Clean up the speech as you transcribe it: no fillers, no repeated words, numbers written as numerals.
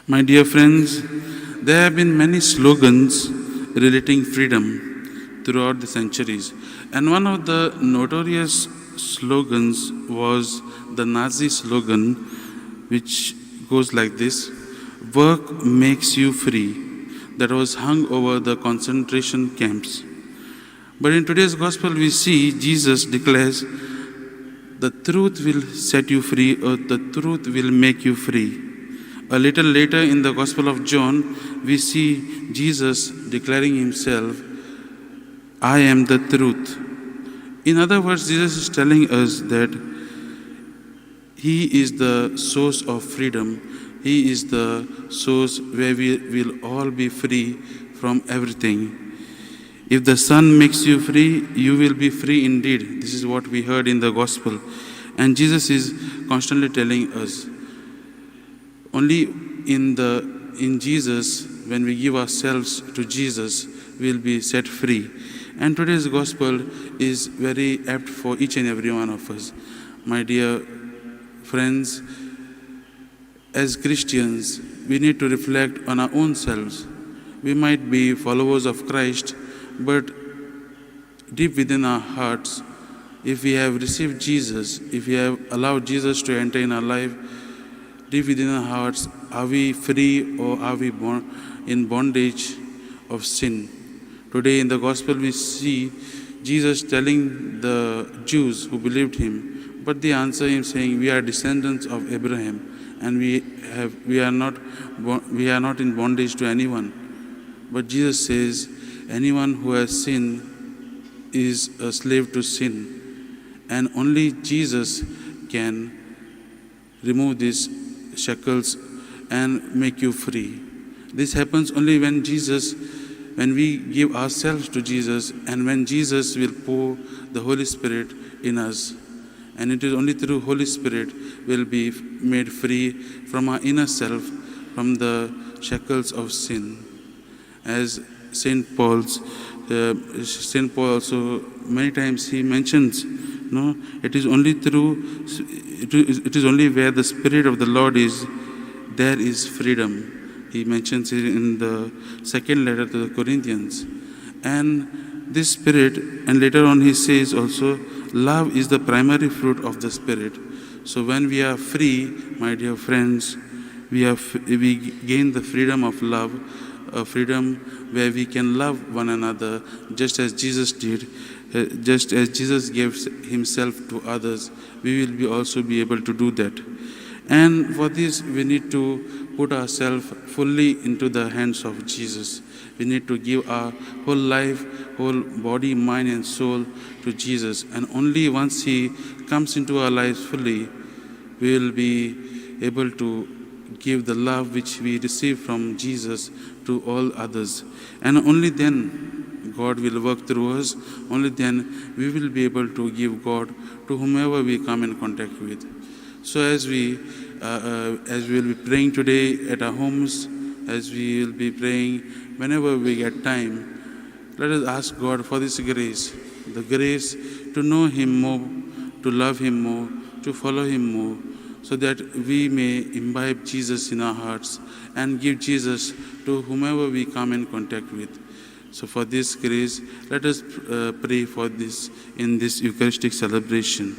My dear friends, there have been many slogans relating freedom throughout the centuries. And one of the notorious slogans was the Nazi slogan, which goes like this: "Work makes you free," that was hung over the concentration camps. But in today's gospel, we see Jesus declares, "The truth will set you free," or "The truth will make you free." A little later in the Gospel of John, we see Jesus declaring himself, "I am the truth." In other words, Jesus is telling us that he is the source of freedom. He is the source where we will all be free from everything. If the Son makes you free, you will be free indeed. This is what we heard in the Gospel. And Jesus is constantly telling us, only in Jesus, when we give ourselves to Jesus, we will be set free. And today's gospel is very apt for each and every one of us. My dear friends, as Christians, we need to reflect on our own selves. We might be followers of Christ, but deep within our hearts, if we have received Jesus, if we have allowed Jesus to enter in our life, deep within our hearts, are we free or are we in bondage of sin? Today in the gospel we see Jesus telling the Jews who believed him, but they answer him saying, "We are descendants of Abraham, and we are not in bondage to anyone." But Jesus says, anyone who has sinned is a slave to sin, and only Jesus can remove these shackles and make you free. This happens only when we give ourselves to Jesus, and when Jesus will pour the Holy Spirit in us. And it is only through Holy Spirit we'll be made free from our inner self, from the shackles of sin. As Saint Paul also many times he mentions, it is only where the Spirit of the Lord is, there is freedom. He mentions it in the second letter to the Corinthians. And this Spirit, and later on he says also, love is the primary fruit of the Spirit. So when we are free, my dear friends, we gain the freedom of love, a freedom where we can love one another just as Jesus did. Just as Jesus gave himself to others, we will also be able to do that. And for this, we need to put ourselves fully into the hands of Jesus. We need to give our whole life, whole body, mind, and soul to Jesus. And only once he comes into our lives fully, we will be able to give the love which we receive from Jesus to all others. And only then God will work through us. Only then we will be able to give God to whomever we come in contact with. So as we will be praying today at our homes, as we will be praying whenever we get time, let us ask God for this grace, the grace to know him more, to love him more, to follow him more, so that we may imbibe Jesus in our hearts and give Jesus to whomever we come in contact with. So for this grace, let us pray for this in this Eucharistic celebration.